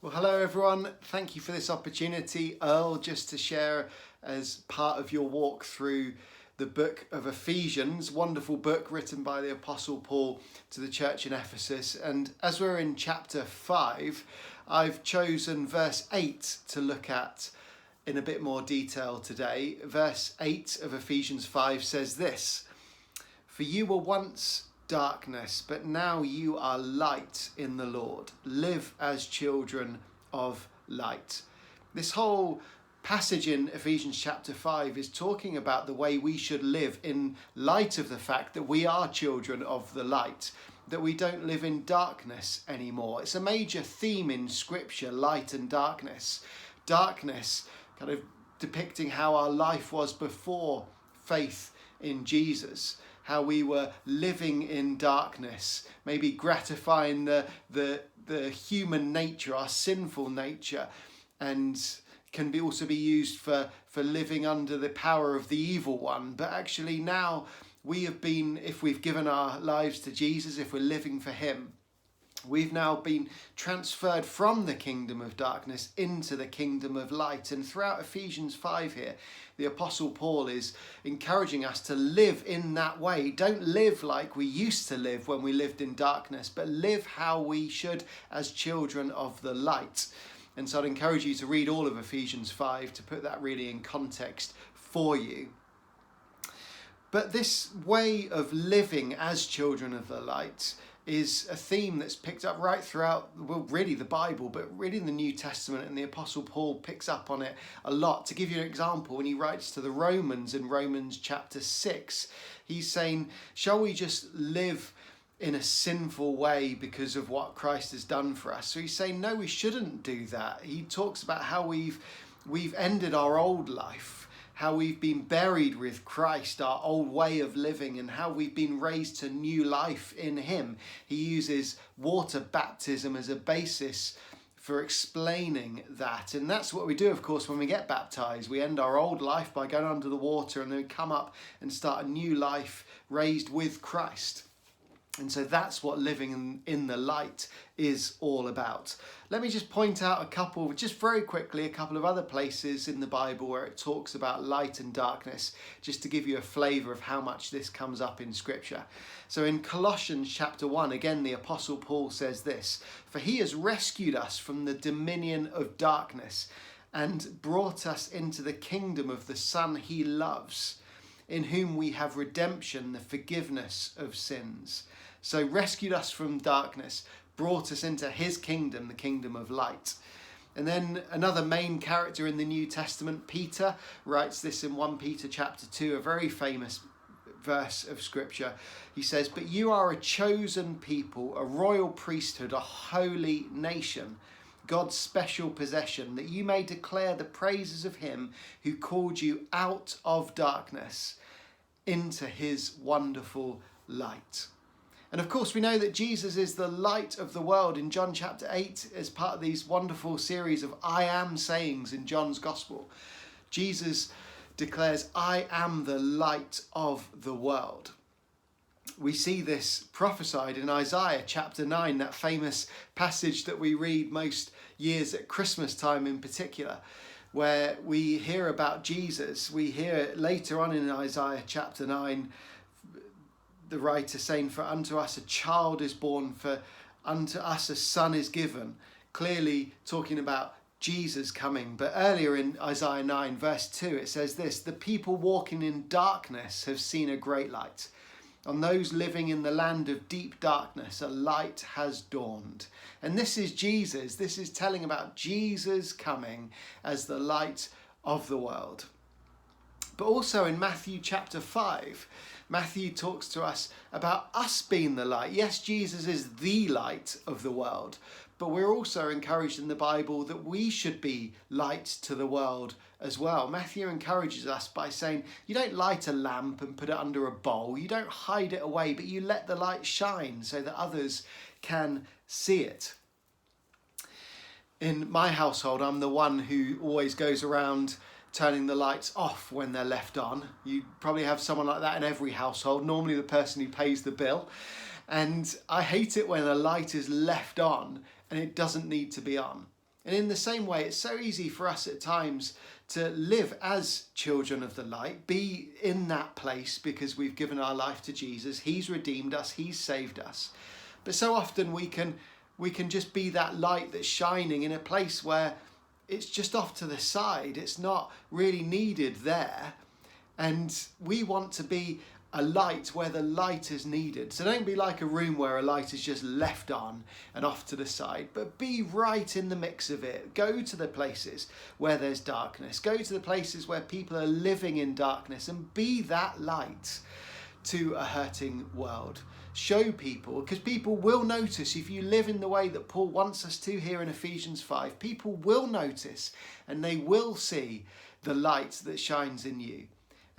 Well, hello everyone. Thank you for this opportunity, Earl, just to share as part of your walk through the book of Ephesians, wonderful book written by the Apostle Paul to the church in Ephesus. And as we're in chapter 5, I've chosen verse 8 to look at in a bit more detail today. Verse 8 of Ephesians 5 says this: "For you were once darkness, but now you are light in the Lord. Live as children of light." This whole passage in Ephesians chapter 5 is talking about the way we should live in light of the fact that we are children of the light, that we don't live in darkness anymore. It's a major theme in Scripture, light and darkness. Darkness kind of depicting how our life was before faith in Jesus, how we were living in darkness, maybe gratifying the human nature, our sinful nature, and can also be used for living under the power of the evil one. But actually now we have been, if we've given our lives to Jesus, if we're living for him, we've now been transferred from the kingdom of darkness into the kingdom of light. And throughout Ephesians 5 here, the Apostle Paul is encouraging us to live in that way. Don't live like we used to live when we lived in darkness, but live how we should as children of the light. And so I'd encourage you to read all of Ephesians 5 to put that really in context for you. But this way of living as children of the light is a theme that's picked up right throughout, well, really the Bible, but really in the New Testament, and the Apostle Paul picks up on it a lot. To give you an example, when he writes to the Romans in Romans chapter 6, he's saying, shall we just live in a sinful way because of what Christ has done for us? So he's saying, no, we shouldn't do that. He talks about how we've ended our old life, how we've been buried with Christ, our old way of living, and how we've been raised to new life in him. He uses water baptism as a basis for explaining that. And that's what we do, of course, when we get baptized. We end our old life by going under the water, and then we come up and start a new life raised with Christ. And so that's what living in the light is all about. Let me just point out just very quickly, a couple of other places in the Bible where it talks about light and darkness, just to give you a flavour of how much this comes up in Scripture. So in Colossians chapter 1, again, the Apostle Paul says this: "For he has rescued us from the dominion of darkness and brought us into the kingdom of the Son he loves, in whom we have redemption, the forgiveness of sins." So rescued us from darkness, brought us into his kingdom, the kingdom of light. And then another main character in the New Testament, Peter, writes this in 1 Peter chapter 2, a very famous verse of Scripture. He says, "But you are a chosen people, a royal priesthood, a holy nation, God's special possession, that you may declare the praises of him who called you out of darkness into his wonderful light." And of course, we know that Jesus is the light of the world. In John chapter 8, as part of these wonderful series of I am sayings in John's Gospel, Jesus declares, "I am the light of the world." We see this prophesied in Isaiah chapter 9, that famous passage that we read most years at Christmas time in particular, where we hear about Jesus. We hear later on in Isaiah chapter 9, the writer saying, "For unto us a child is born, for unto us a son is given," clearly talking about Jesus coming. But earlier in Isaiah 9 verse 2 it says this: "The people walking in darkness have seen a great light. On those living in the land of deep darkness a light has dawned." And this is Jesus. This is telling about Jesus coming as the light of the world. But also in Matthew chapter 5, Matthew talks to us about us being the light. Yes, Jesus is the light of the world, but we're also encouraged in the Bible that we should be light to the world as well. Matthew encourages us by saying, you don't light a lamp and put it under a bowl. You don't hide it away, but you let the light shine so that others can see it. In my household, I'm the one who always goes around turning the lights off when they're left on. You probably have someone like that in every household, normally the person who pays the bill. And I hate it when a light is left on and it doesn't need to be on. And in the same way, it's so easy for us at times to live as children of the light, be in that place because we've given our life to Jesus. He's redeemed us, he's saved us. But so often we can just be that light that's shining in a place where it's just off to the side. It's not really needed there. And we want to be a light where the light is needed. So don't be like a room where a light is just left on and off to the side, but be right in the mix of it. Go to the places where there's darkness. Go to the places where people are living in darkness and be that light to a hurting world. Show people, because people will notice if you live in the way that Paul wants us to here in Ephesians 5. People will notice and they will see the light that shines in you.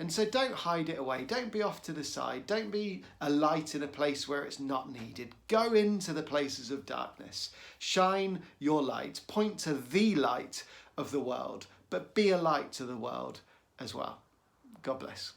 And so don't hide it away. Don't be off to the side. Don't be a light in a place where it's not needed. Go into the places of darkness. Shine your light. Point to the light of the world, but be a light to the world as well. God bless.